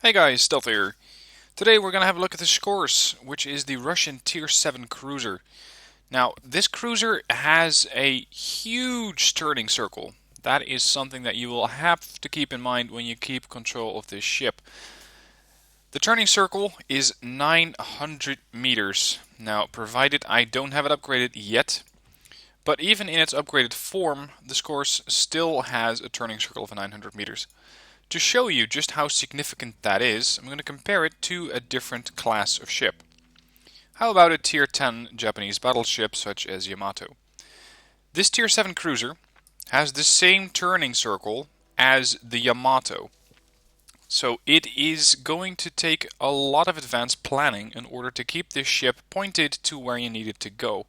Hey guys, Stealth here. Today we're going to have a look at the Shchors, which is the Russian Tier 7 cruiser. Now, this cruiser has a huge turning circle. That is something that you will have to keep in mind when you keep control of this ship. The turning circle is 900 meters. Now, provided I don't have it upgraded yet, but even in its upgraded form, the Shchors still has a turning circle of 900 meters. To show you just how significant that is, I'm going to compare it to a different class of ship. How about a Tier 10 Japanese battleship such as Yamato? This Tier 7 cruiser has the same turning circle as the Yamato. So it is going to take a lot of advanced planning in order to keep this ship pointed to where you need it to go.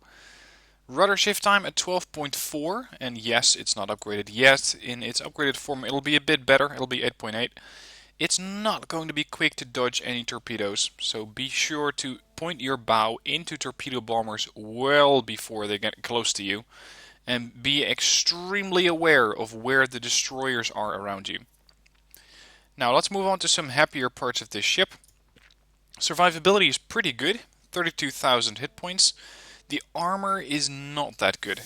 Rudder shift time at 12.4, and yes, it's not upgraded yet. In its upgraded form, it'll be a bit better. It'll be 8.8. It's not going to be quick to dodge any torpedoes, so be sure to point your bow into torpedo bombers well before they get close to you, and be extremely aware of where the destroyers are around you. Now let's move on to some happier parts of this ship. Survivability is pretty good, 32,000 hit points. The armor is not that good.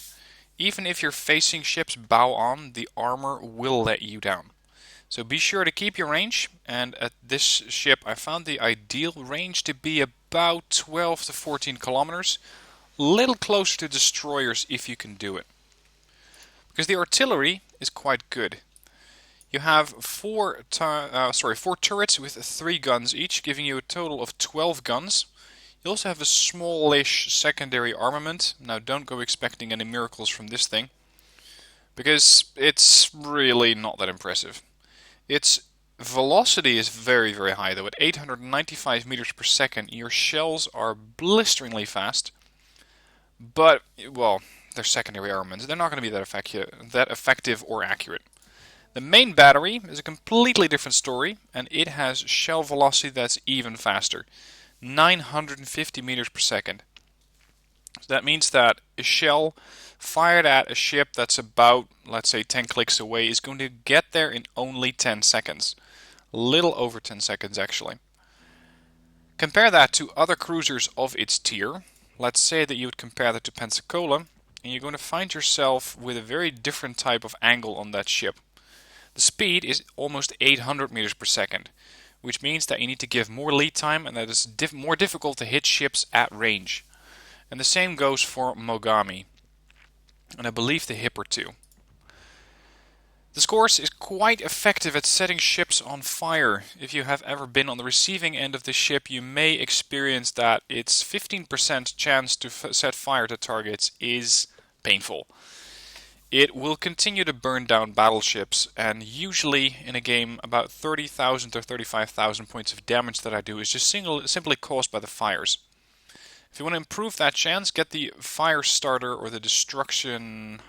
Even if you're facing ships bow on, the armor will let you down. So be sure to keep your range, and at this ship I found the ideal range to be about 12 to 14 kilometers. Little closer to destroyers if you can do it. Because the artillery is quite good. You have four turrets with 3 guns each, giving you a total of 12 guns. You also have a smallish secondary armament. Now don't go expecting any miracles from this thing, because it's really not that impressive. Its velocity is very, very high though. At 895 meters per second, your shells are blisteringly fast. But, well, they're secondary armaments. They're not going to be that effective or accurate. The main battery is a completely different story, and it has shell velocity that's even faster. 950 meters per second. So that means that a shell fired at a ship that's about, let's say, 10 clicks away is going to get there in only 10 seconds. A little over 10 seconds, actually. Compare that to other cruisers of its tier. Let's say that you would compare that to Pensacola, and you're going to find yourself with a very different type of angle on that ship. The speed is almost 800 meters per second. Which means that you need to give more lead time, and that it's more difficult to hit ships at range. And the same goes for Mogami, and I believe the Hipper too. The Shchors is quite effective at setting ships on fire. If you have ever been on the receiving end of the ship, you may experience that its 15% chance to set fire to targets is painful. It will continue to burn down battleships, and usually in a game about 30,000 or 35,000 points of damage that I do is just simply caused by the fires. If you want to improve that chance, get the fire starter or the destruction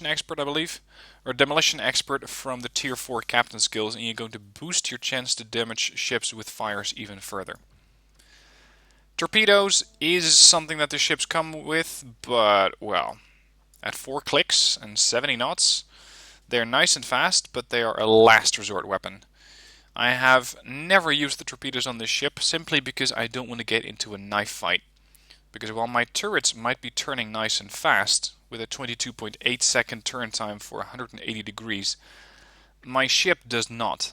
expert, I believe, or demolition expert from the tier 4 captain skills, and you're going to boost your chance to damage ships with fires even further. Torpedoes is something that the ships come with, but well, at 4 clicks and 70 knots, they're nice and fast, but they are a last resort weapon. I have never used the torpedoes on this ship simply because I don't want to get into a knife fight. Because while my turrets might be turning nice and fast, with a 22.8 second turn time for 180 degrees, my ship does not.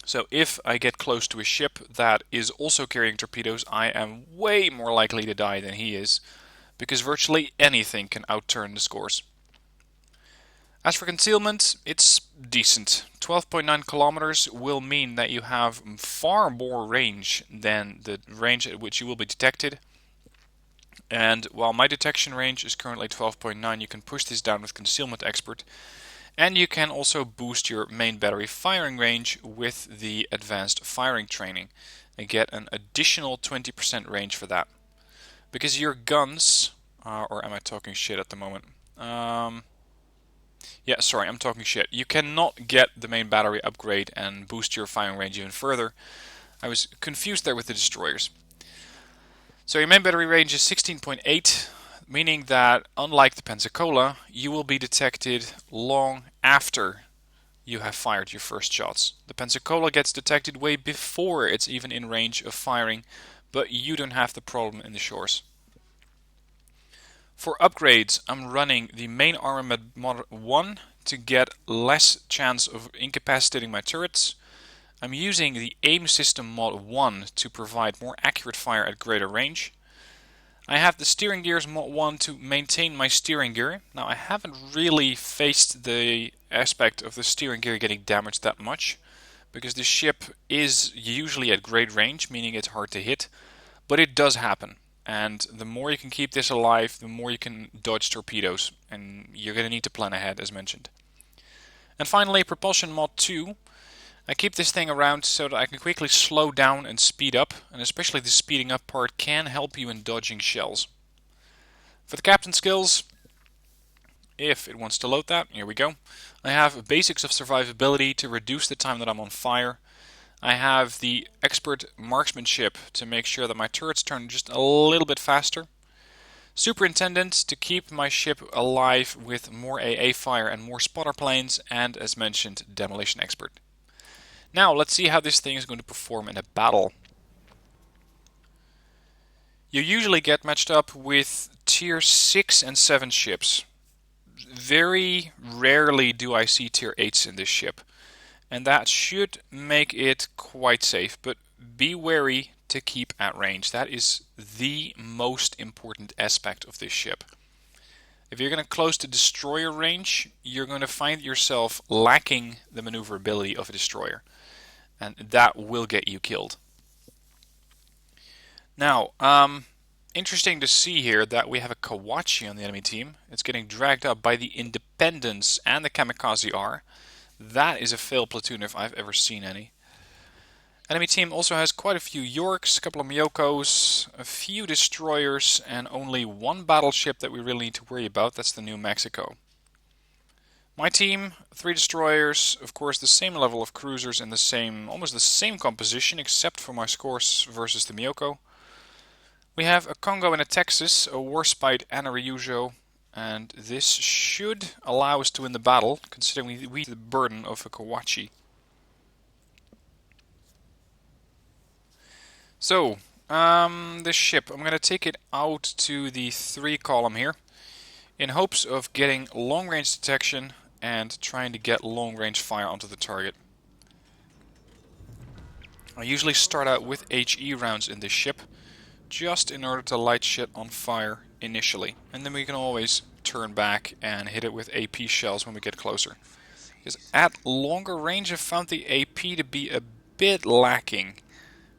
So if I get close to a ship that is also carrying torpedoes, I am way more likely to die than he is, because virtually anything can outturn the Shchors. As for concealment, it's decent. 12.9 kilometers will mean that you have far more range than the range at which you will be detected. And while my detection range is currently 12.9, you can push this down with Concealment Expert. And you can also boost your main battery firing range with the advanced firing training and get an additional 20% range for that. Because your guns, or am I talking shit at the moment? Yeah, sorry, I'm talking shit. You cannot get the main battery upgrade and boost your firing range even further. I was confused there with the destroyers. So your main battery range is 16.8, meaning that unlike the Pensacola, you will be detected long after you have fired your first shots. The Pensacola gets detected way before it's even in range of firing, but you don't have the problem in the Shchors. For upgrades, I'm running the main armor mod 1 to get less chance of incapacitating my turrets. I'm using the aim system mod 1 to provide more accurate fire at greater range. I have the steering gears mod 1 to maintain my steering gear. Now I haven't really faced the aspect of the steering gear getting damaged that much, because the ship is usually at great range, meaning it's hard to hit, but it does happen. And the more you can keep this alive, the more you can dodge torpedoes, and you're going to need to plan ahead, as mentioned. And finally, propulsion mod 2. I keep this thing around so that I can quickly slow down and speed up, and especially the speeding up part can help you in dodging shells. For the captain skills, if it wants to load that, here we go. I have basics of survivability to reduce the time that I'm on fire. I have the expert marksmanship to make sure that my turrets turn just a little bit faster. Superintendent to keep my ship alive with more AA fire and more spotter planes, and as mentioned, demolition expert. Now let's see how this thing is going to perform in a battle. You usually get matched up with tier 6 and 7 ships. Very rarely do I see tier 8s in this ship. And that should make it quite safe, but be wary to keep at range. That is the most important aspect of this ship. If you're going to close to destroyer range, you're going to find yourself lacking the maneuverability of a destroyer. And that will get you killed. Now, interesting to see here that we have a Kawachi on the enemy team. It's getting dragged up by the Independence and the Kamikaze R. That is a failed platoon if I've ever seen any. Enemy team also has quite a few Yorks, a couple of Miyokos, a few destroyers, and only one battleship that we really need to worry about. That's the New Mexico. My team, 3 destroyers, of course the same level of cruisers and almost the same composition, except for my scores versus the Miyoko. We have a Congo and a Texas, a Warspite and a Ryujo. And this should allow us to win the battle, considering we have the burden of a Kawachi. So, this ship, I'm going to take it out to the 3 column here, in hopes of getting long range detection and trying to get long range fire onto the target. I usually start out with HE rounds in this ship, just in order to light shit on fire initially, and then we can always turn back and hit it with AP shells when we get closer. Because at longer range I've found the AP to be a bit lacking.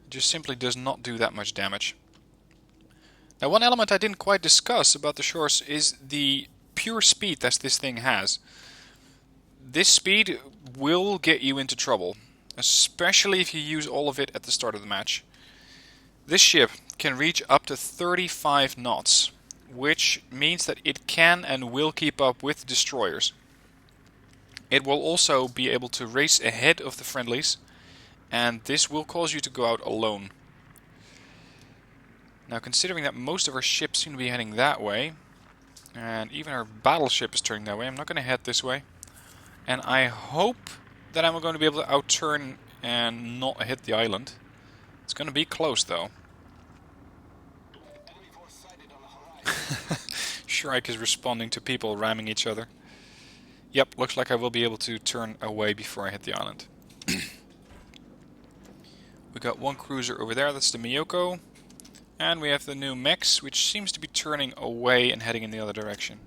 It just simply does not do that much damage. Now one element I didn't quite discuss about the Shchors is the pure speed that this thing has. This speed will get you into trouble, especially if you use all of it at the start of the match. This ship can reach up to 35 knots, which means that it can and will keep up with destroyers. It will also be able to race ahead of the friendlies, and this will cause you to go out alone. Now, considering that most of our ships seem to be heading that way, and even our battleship is turning that way, I'm not going to head this way. And I hope that I'm going to be able to outturn and not hit the island. It's going to be close, though. Shrike is responding to people ramming each other. Yep, looks like I will be able to turn away before I hit the island. We got one cruiser over there, that's the Miyoko. And we have the new Mex, which seems to be turning away and heading in the other direction.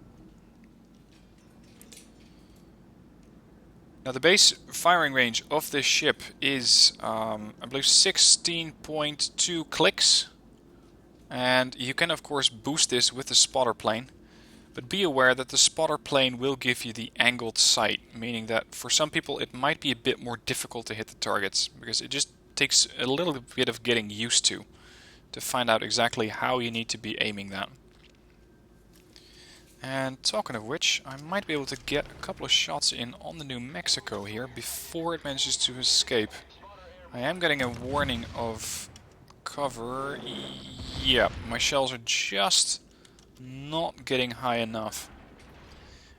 Now the base firing range of this ship is, I believe, 16.2 clicks. And you can of course boost this with the spotter plane. But be aware that the spotter plane will give you the angled sight, meaning that for some people it might be a bit more difficult to hit the targets, because it just takes a little bit of getting used to find out exactly how you need to be aiming that. And talking of which, I might be able to get a couple of shots in on the New Mexico here before it manages to escape. I am getting a warning of cover. Yeah, my shells are just not getting high enough.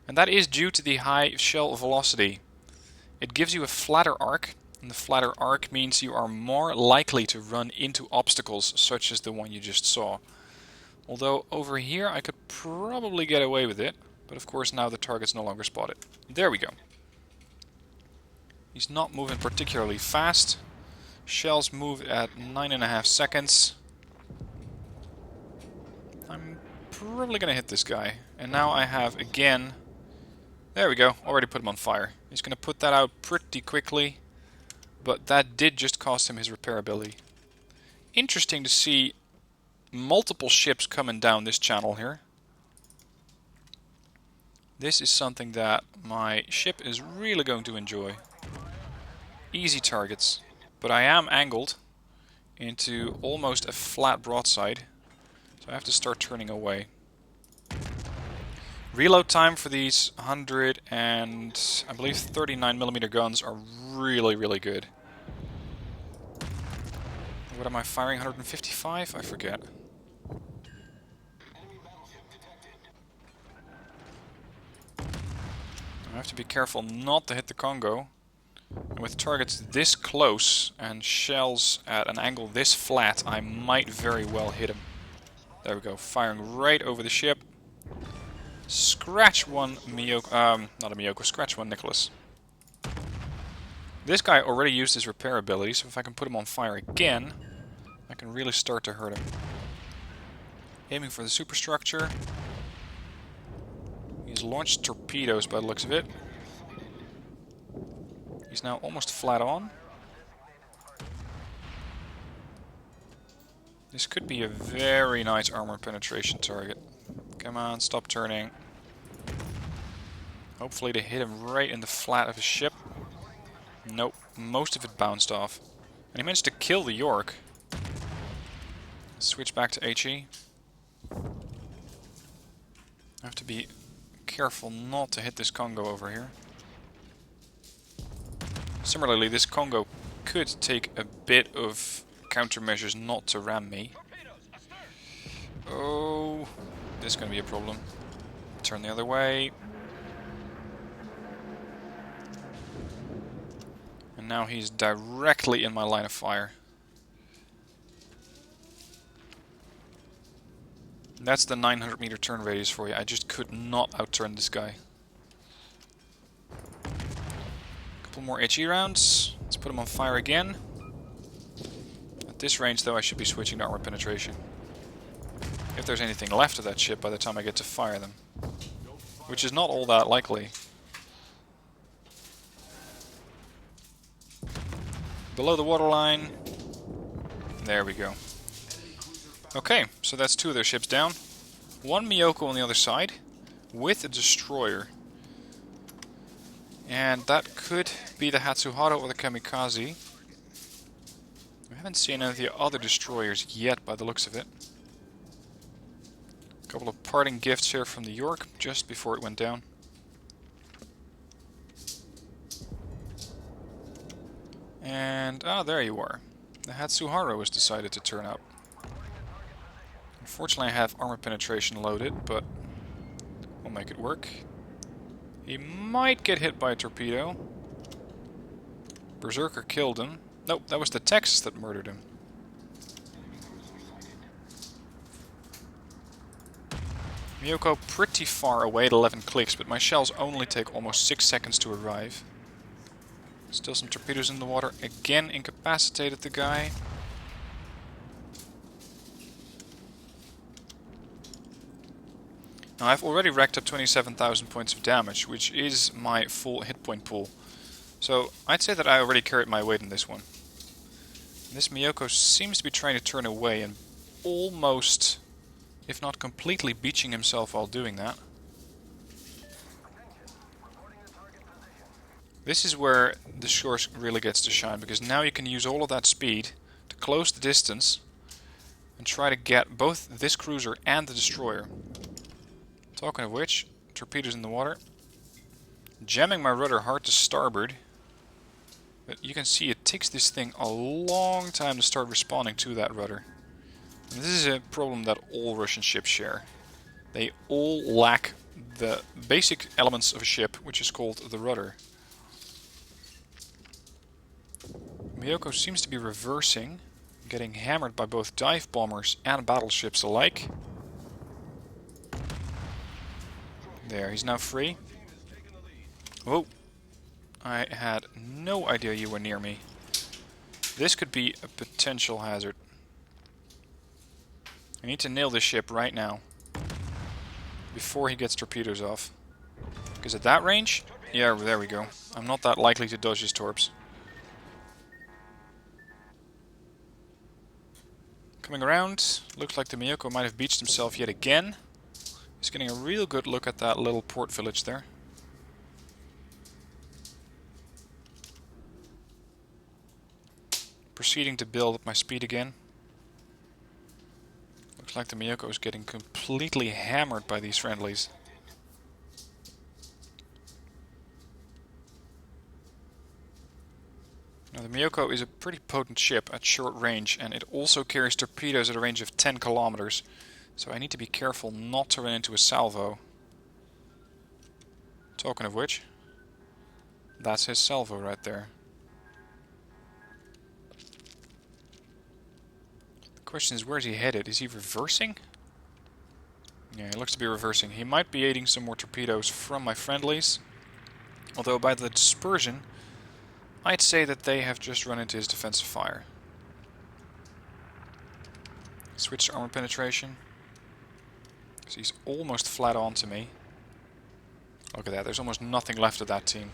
And that is due to the high shell velocity. It gives you a flatter arc, and the flatter arc means you are more likely to run into obstacles such as the one you just saw. Although over here I could probably get away with it, but of course now the target's no longer spotted. There we go. He's not moving particularly fast. Shells move at 9.5 seconds. I'm probably gonna hit this guy. And now I have again... There we go, already put him on fire. He's gonna put that out pretty quickly, but that did just cost him his repairability. Interesting to see multiple ships coming down this channel here. This is something that my ship is really going to enjoy. Easy targets, but I am angled into almost a flat broadside, so I have to start turning away. Reload time for these 100 and I believe 39mm guns are really good. What am I firing? 155? I forget. I have to be careful not to hit the Congo. And with targets this close and shells at an angle this flat, I might very well hit him. There we go, firing right over the ship. Scratch one Miyoko, not a Miyoko, scratch one Nicholas. This guy already used his repair ability, so if I can put him on fire again, I can really start to hurt him. Aiming for the superstructure. He's launched torpedoes by the looks of it. He's now almost flat on. This could be a very nice armor penetration target. Come on, stop turning. Hopefully to hit him right in the flat of his ship. Nope, most of it bounced off. And he managed to kill the York. Switch back to HE. I have to be careful not to hit this Congo over here. Similarly, this Congo could take a bit of countermeasures not to ram me. Oh, this is going to be a problem. Turn the other way. And now he's directly in my line of fire. That's the 900-meter turn radius for you. I just could not outturn this guy. Couple more HE rounds. Let's put him on fire again. At this range, though, I should be switching to armor penetration. If there's anything left of that ship by the time I get to fire them. Which is not all that likely. Below the waterline. There we go. Okay, so that's two of their ships down. One Miyoko on the other side, with a destroyer. And that could be the Hatsuhara or the Kamikaze. We haven't seen any of the other destroyers yet by the looks of it. A couple of parting gifts here from the York, just before it went down. And, there you are. The Hatsuhara was decided to turn up. Unfortunately, I have armor penetration loaded, but we'll make it work. He might get hit by a torpedo. Berserker killed him. Nope, that was the Texas that murdered him. Miyoko pretty far away at 11 clicks, but my shells only take almost 6 seconds to arrive. Still some torpedoes in the water. Again, incapacitated the guy. Now, I've already racked up 27,000 points of damage, which is my full hit point pool. So, I'd say that I already carried my weight in this one. This Miyoko seems to be trying to turn away and almost, if not completely, beaching himself while doing that. This is where the Shchors really gets to shine, because now you can use all of that speed to close the distance and try to get both this cruiser and the destroyer. Talking of which, torpedoes in the water. Jamming my rudder hard to starboard. But you can see it takes this thing a long time to start responding to that rudder. And this is a problem that all Russian ships share. They all lack the basic elements of a ship, which is called the rudder. Miyoko seems to be reversing, getting hammered by both dive bombers and battleships alike. There, he's now free. Whoa, I had no idea you were near me. This could be a potential hazard. I need to nail this ship right now, before he gets torpedoes off. Because at that range, yeah, there we go. I'm not that likely to dodge his torps. Coming around, looks like the Miyoko might have beached himself yet again. He's getting a real good look at that little port village there. Proceeding to build up my speed again. Looks like the Miyoko is getting completely hammered by these friendlies. Now the Miyoko is a pretty potent ship at short range, and it also carries torpedoes at a range of 10 kilometers. So I need to be careful not to run into a salvo. Talking of which, that's his salvo right there. The question is, where is he headed? Is he reversing? Yeah, he looks to be reversing. He might be aiding some more torpedoes from my friendlies. Although by the dispersion, I'd say that they have just run into his defensive fire. Switch to armor penetration. So he's almost flat on to me. Look at that, there's almost nothing left of that team.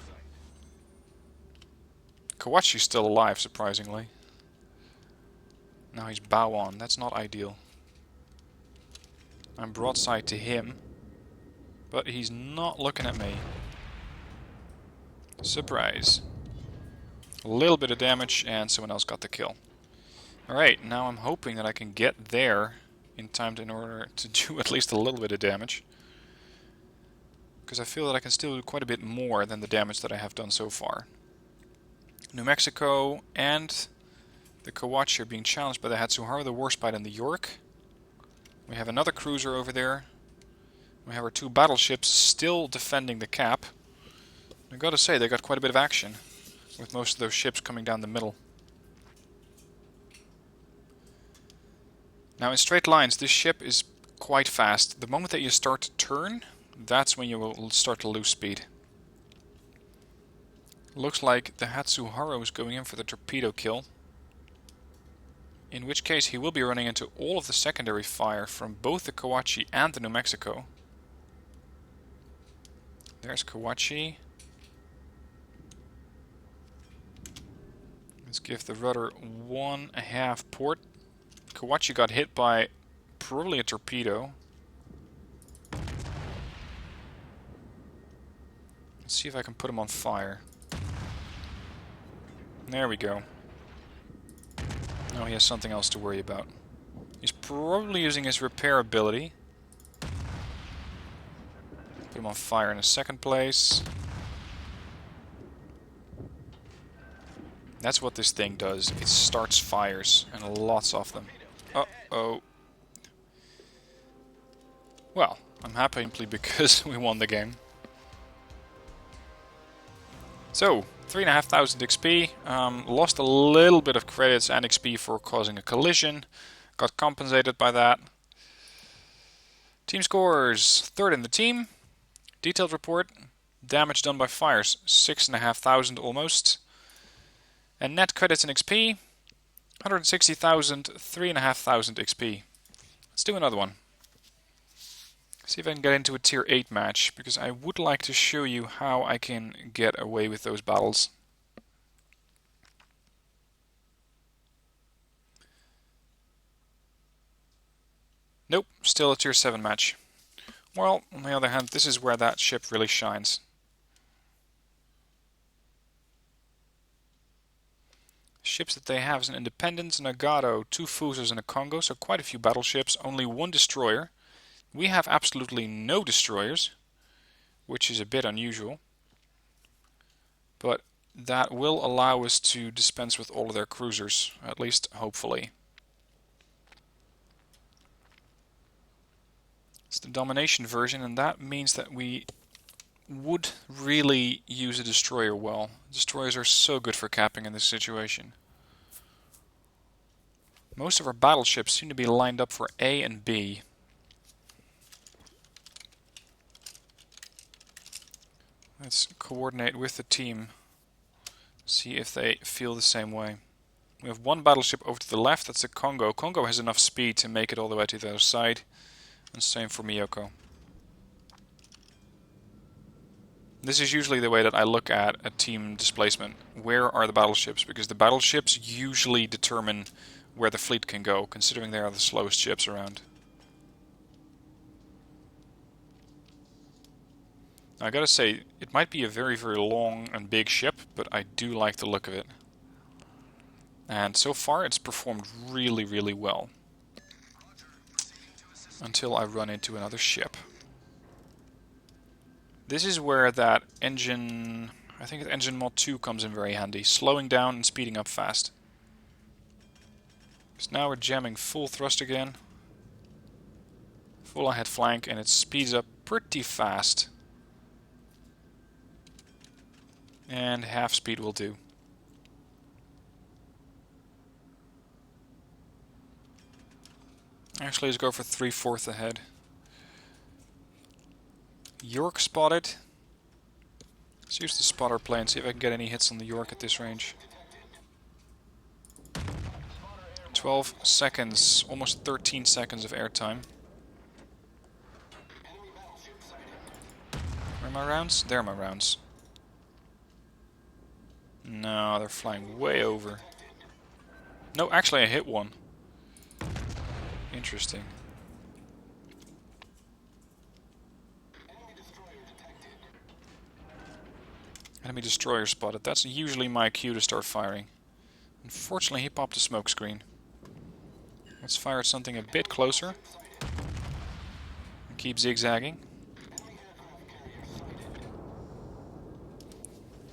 Kawachi's still alive, surprisingly. Now he's bow on, that's not ideal. I'm broadside to him, but he's not looking at me. Surprise. A little bit of damage and someone else got the kill. Alright, now I'm hoping that I can get there in time in order to do at least a little bit of damage. Because I feel that I can still do quite a bit more than the damage that I have done so far. New Mexico and the Kawachi are being challenged by the Hatsuharu, the Warspite, and the York. We have another cruiser over there. We have our two battleships still defending the cap. I've got to say, they got quite a bit of action, with most of those ships coming down the middle. Now in straight lines, this ship is quite fast. The moment that you start to turn, that's when you will start to lose speed. Looks like the Hatsuharu is going in for the torpedo kill. In which case he will be running into all of the secondary fire from both the Kawachi and the New Mexico. There's Kawachi. Let's give the rudder 1.5 port. Kawachi got hit by probably a torpedo. Let's see if I can put him on fire. There we go. Now he has something else to worry about. He's probably using his repair ability. Put him on fire in a second place. That's what this thing does. It starts fires, and lots of them. Uh-oh. Well, I'm happy simply because we won the game. So, 3,500 XP, lost a little bit of credits and XP for causing a collision, got compensated by that. Team scores, third in the team, detailed report, damage done by fires, 6,500 almost, and net credits and XP, 160,000, 3,500 XP. Let's do another one. See if I can get into a tier 8 match, because I would like to show you how I can get away with those battles. Nope, still a tier 7 match. Well, on the other hand, this is where that ship really shines. Ships that they have is an Independence, an Nagato, 2 Fusas and a Congo, so quite a few battleships, only 1 destroyer. We have absolutely no destroyers, which is a bit unusual, but that will allow us to dispense with all of their cruisers, at least hopefully. It's the domination version, and that means that we would really use a destroyer well. Destroyers are so good for capping in this situation. Most of our battleships seem to be lined up for A and B. Let's coordinate with the team. See if they feel the same way. We have one battleship over to the left, that's the Congo. Congo has enough speed to make it all the way to the other side. And same for Miyoko. This is usually the way that I look at a team displacement. Where are the battleships? Because the battleships usually determine where the fleet can go, considering they are the slowest ships around. I gotta say, it might be a very, very long and big ship, but I do like the look of it. And so far it's performed really, really well. Until I run into another ship. This is where that engine, I think engine mod 2 comes in very handy. Slowing down and speeding up fast. So now we're jamming full thrust again. Full ahead flank, and it speeds up pretty fast. And half speed will do. Actually, let's go for 3/4 ahead. York spotted. Let's use the spotter plane, see if I can get any hits on the York at this range. 12 seconds, almost 13 seconds of airtime. Where are my rounds? There are my rounds. No, they're flying way over. No, actually I hit one. Interesting. Enemy destroyer spotted. That's usually my cue to start firing. Unfortunately, he popped a smoke screen. Let's fire at something a bit closer. And keep zigzagging.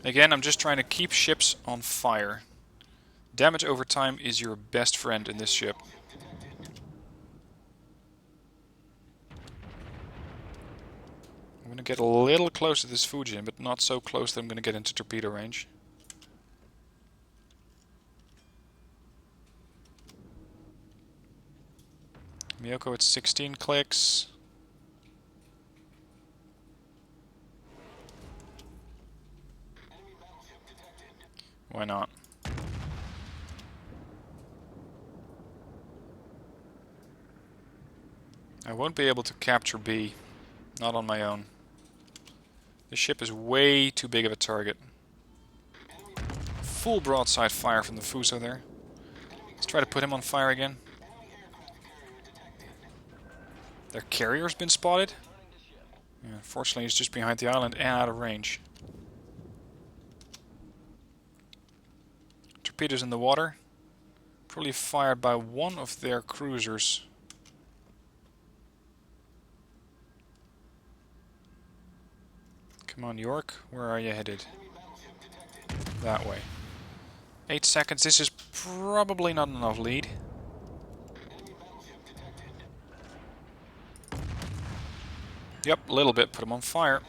Again, I'm just trying to keep ships on fire. Damage over time is your best friend in this ship. I'm going to get a little close to this Fujin, but not so close that I'm going to get into torpedo range. Miyoko at 16 clicks. Why not? I won't be able to capture B. Not on my own. This ship is way too big of a target. Full broadside fire from the Fuso there. Let's try to put him on fire again. Their carrier's been spotted. Yeah, unfortunately, he's just behind the island and out of range. Torpedoes in the water. Probably fired by one of their cruisers. Come on, York. Where are you headed? That way. 8 seconds. This is probably not enough lead. Yep, a little bit. Put him on fire.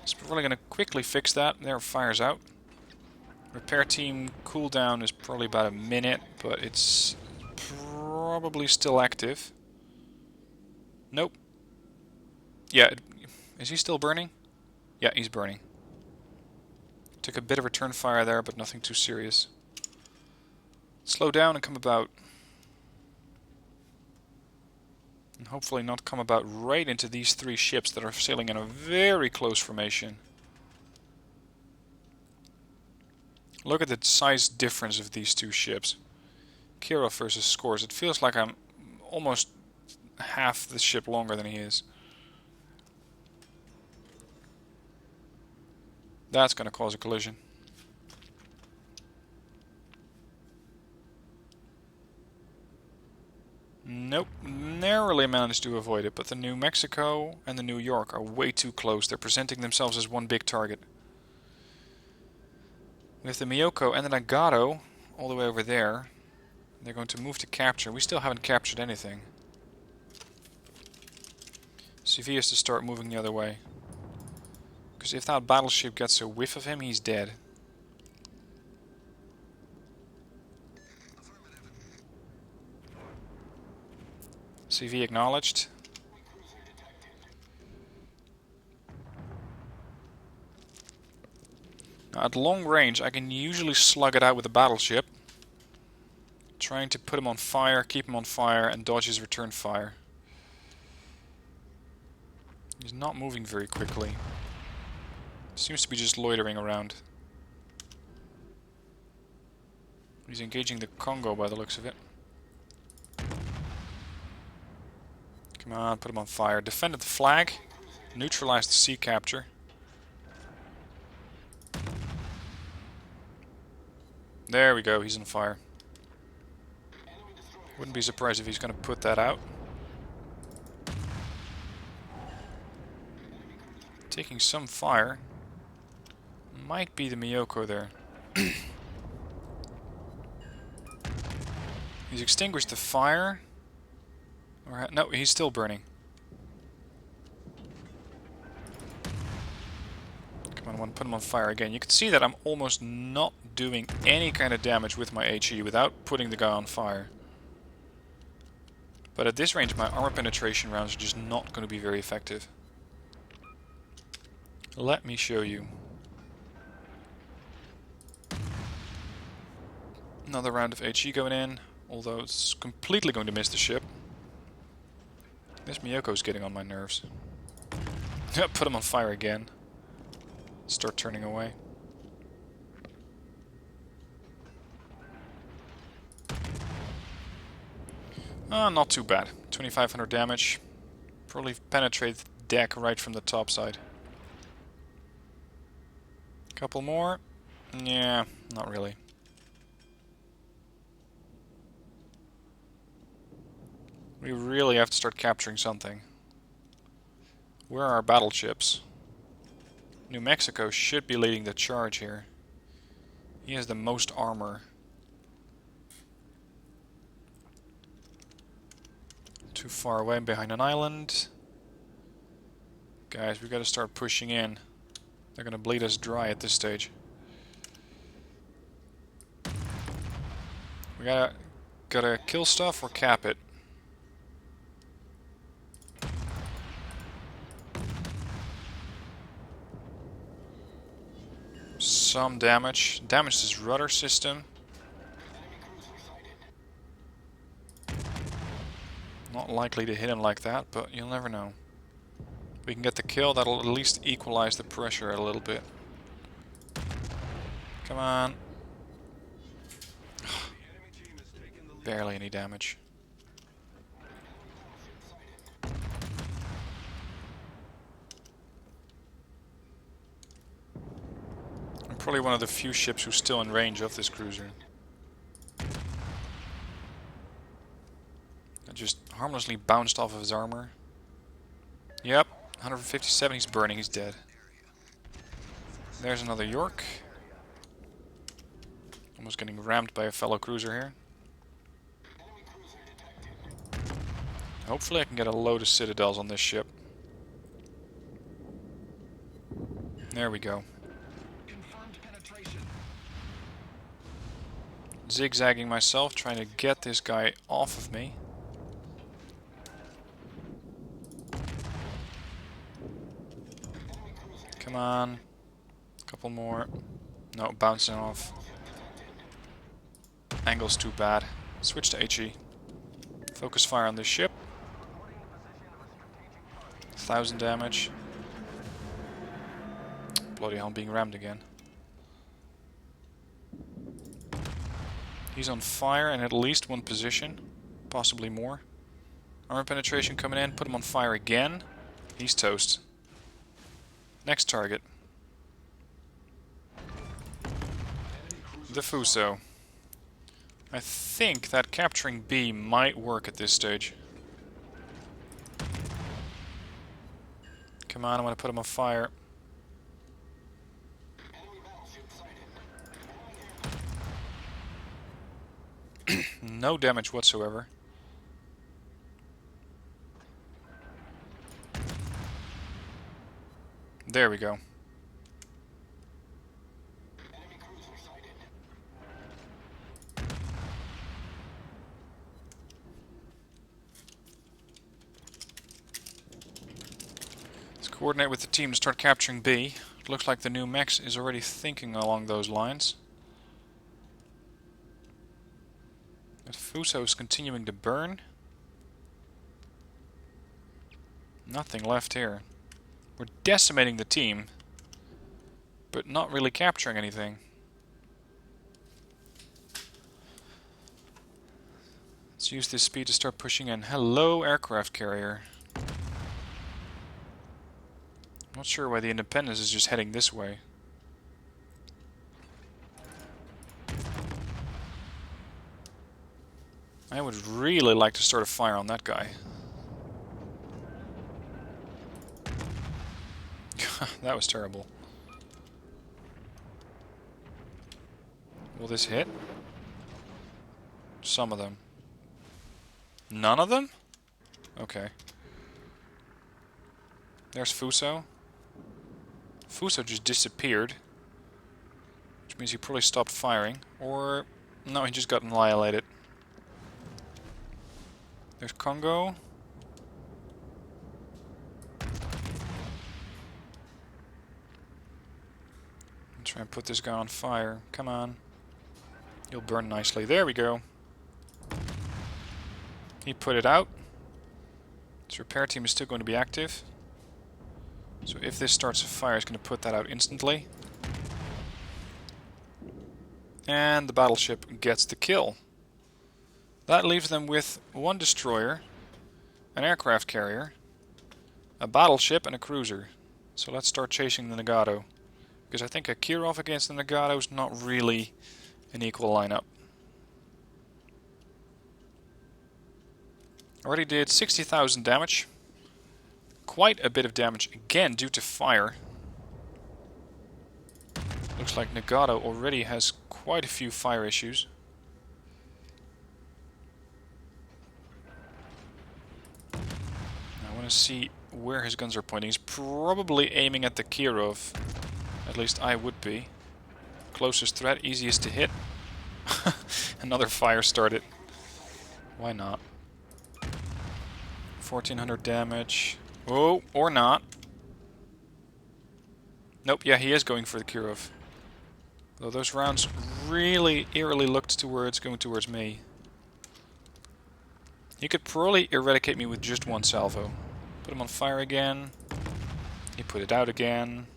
So we're really going to quickly fix that. There, fire's out. Repair team cooldown is probably about a minute, but it's probably still active. Nope. Yeah, is he still burning? Yeah, he's burning. Took a bit of return fire there, but nothing too serious. Slow down and come about. And hopefully not come about right into these three ships that are sailing in a very close formation. Look at the size difference of these two ships. Kirov versus Shchors. It feels like I'm almost half the ship longer than he is. That's going to cause a collision. Nope, narrowly managed to avoid it, but the New Mexico and the New York are way too close. They're presenting themselves as one big target. We have the Miyoko and the Nagato all the way over there. They're going to move to capture. We still haven't captured anything. CV has to start moving the other way. Because if that battleship gets a whiff of him, he's dead. CV acknowledged. Now, at long range, I can usually slug it out with a battleship. Trying to put him on fire, keep him on fire, and dodge his return fire. He's not moving very quickly. Seems to be just loitering around. He's engaging the Congo by the looks of it. Come on, put him on fire. Defended the flag. Neutralized the sea capture. There we go, he's on fire. Wouldn't be surprised if he's going to put that out. Taking some fire. Might be the Miyoko there. He's extinguished the fire. Or no, he's still burning. Come on, I want to put him on fire again. You can see that I'm almost not doing any kind of damage with my HE without putting the guy on fire. But at this range, my armor penetration rounds are just not going to be very effective. Let me show you. Another round of HE going in, although it's completely going to miss the ship. This Miyoko's getting on my nerves. Put him on fire again. Start turning away. Not too bad. 2500 damage. Probably penetrate the deck right from the top side. Couple more. Yeah, not really. We really have to start capturing something. Where are our battleships? New Mexico should be leading the charge here. He has the most armor. Too far away behind an island. Guys, we gotta start pushing in. They're gonna bleed us dry at this stage. We gotta kill stuff or cap it. Some damage. Damaged his rudder system. Not likely to hit him like that, but you'll never know. We can get the kill, that'll at least equalize the pressure a little bit. Come on. Barely any damage. I'm probably one of the few ships who's still in range of this cruiser. I just harmlessly bounced off of his armor. Yep, 157, he's burning, he's dead. There's another York. Almost getting rammed by a fellow cruiser here. Hopefully I can get a load of citadels on this ship. There we go. Zigzagging myself, trying to get this guy off of me. Come on. Couple more. No, bouncing off. Angle's too bad. Switch to HE. Focus fire on this ship. 1000 damage. Bloody hell, I'm being rammed again. He's on fire in at least one position. Possibly more. Armor penetration coming in. Put him on fire again. He's toast. Next target. The Fuso. I think that capturing B might work at this stage. Come on, I want to put him on fire. No damage whatsoever. There we go. Coordinate with the team to start capturing B. It looks like the new Max is already thinking along those lines. But Fuso is continuing to burn. Nothing left here. We're decimating the team, but not really capturing anything. Let's use this speed to start pushing in. Hello, aircraft carrier. Not sure why the Independence is just heading this way. I would really like to start a fire on that guy. That was terrible. Will this hit? Some of them. None of them? Okay. There's Fuso. Fuso just disappeared. Which means he probably stopped firing. Or... no, he just got annihilated. There's Congo. Try and put this guy on fire. Come on. You'll burn nicely. There we go. He put it out. His repair team is still going to be active. So if this starts a fire, it's going to put that out instantly. And the battleship gets the kill. That leaves them with one destroyer, an aircraft carrier, a battleship, and a cruiser. So let's start chasing the Nagato. Because I think a Kirov against the Nagato is not really an equal lineup. Already did 60,000 damage. Quite a bit of damage again due to fire. Looks like Nagato already has quite a few fire issues. I want to see where his guns are pointing. He's probably aiming at the Kirov. At least I would be. Closest threat, easiest to hit. Another fire started. Why not? 1400 damage. Oh, or not. Nope, yeah, he is going for the Kirov. Though those rounds really eerily looked towards going towards me. He could probably eradicate me with just one salvo. Put him on fire again. He put it out again.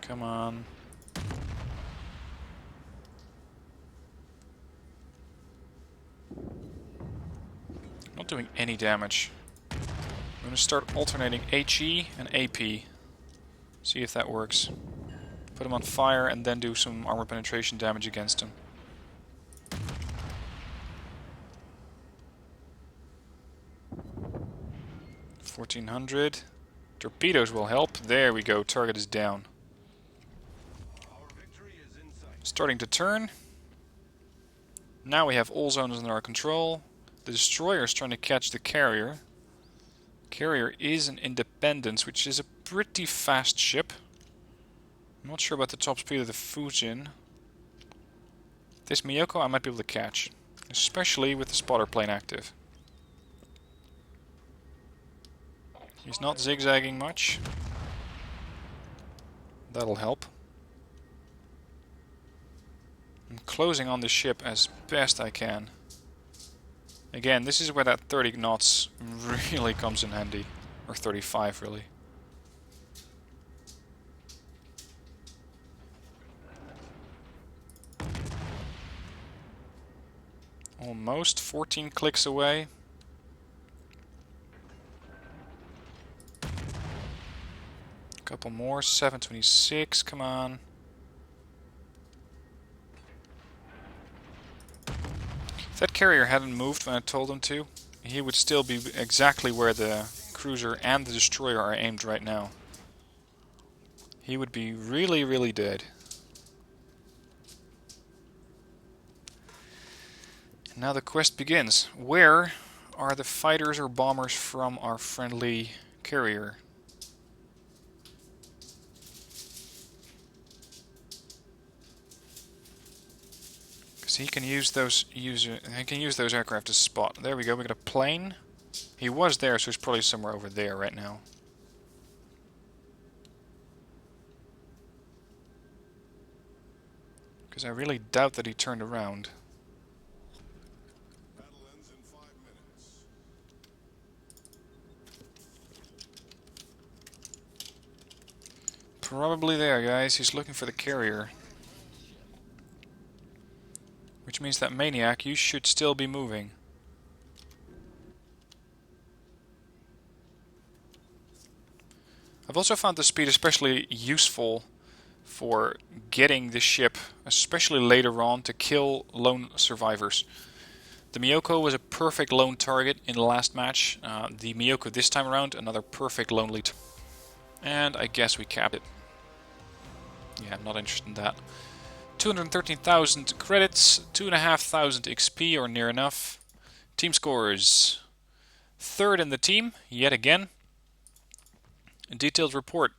Come on. Not doing any damage. I'm going to start alternating HE and AP. See if that works. Put him on fire and then do some armor penetration damage against him. $1,400. Torpedoes will help. There we go. Target is down. Starting to turn. Now we have all zones under our control. The destroyer is trying to catch the carrier. Carrier is an Independence, which is a pretty fast ship. I'm not sure about the top speed of the Fujin. This Miyoko I might be able to catch, especially with the spotter plane active. He's not zigzagging much. That'll help. I'm closing on the ship as best I can. Again, this is where that 30 knots really comes in handy. Or 35, really. Almost 14 clicks away. A couple more. 726, come on. If that carrier hadn't moved when I told him to, he would still be exactly where the cruiser and the destroyer are aimed right now. He would be really, really dead. And now the quest begins. Where are the fighters or bombers from our friendly carrier? Because Because he can use those aircraft as spot. There we go. We got a plane. He was there, so he's probably somewhere over there right now. Because I really doubt that he turned around. Battle ends in 5 minutes. Probably there, guys. He's looking for the carrier. Which means that Maniac, you should still be moving. I've also found the speed especially useful for getting the ship, especially later on, to kill lone survivors. The Miyoko was a perfect lone target in the last match. The Miyoko this time around, another perfect lone lead. And I guess we capped it. Yeah, I'm not interested in that. 213,000 credits, 2,500 XP or near enough. Team scores. Third in the team, yet again. A detailed report.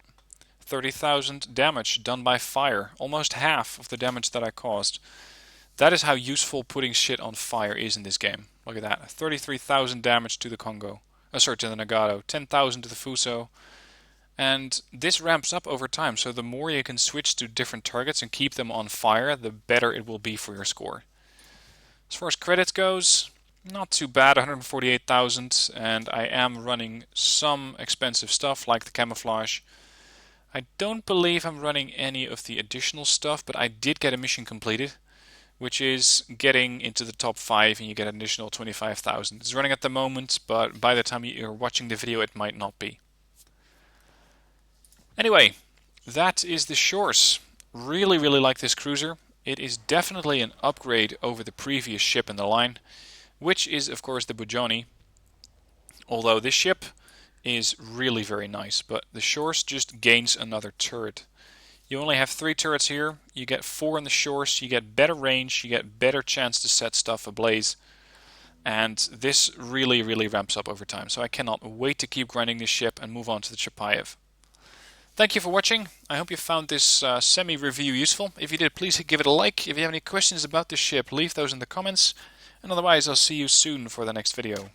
30,000 damage done by fire. Almost half of the damage that I caused. That is how useful putting shit on fire is in this game. Look at that. 33,000 damage to the Congo. To the Nagato. 10,000 to the Fuso. And this ramps up over time, so the more you can switch to different targets and keep them on fire, the better it will be for your score. As far as credits goes, not too bad, 148,000, and I am running some expensive stuff like the camouflage. I don't believe I'm running any of the additional stuff, but I did get a mission completed, which is getting into the top 5 and you get an additional 25,000. It's running at the moment, but by the time you're watching the video it might not be. Anyway, that is the Shchors. Really like this cruiser. It is definitely an upgrade over the previous ship in the line, which is of course the Bujoni. Although this ship is really very nice, but the Shchors just gains another turret. You only have 3 turrets here, you get 4 in the Shchors, you get better range, you get better chance to set stuff ablaze. And this really ramps up over time, so I cannot wait to keep grinding this ship and move on to the Chapayev. Thank you for watching. I hope you found this semi-review useful. If you did, please give it a like. If you have any questions about this ship, leave those in the comments. And otherwise, I'll see you soon for the next video.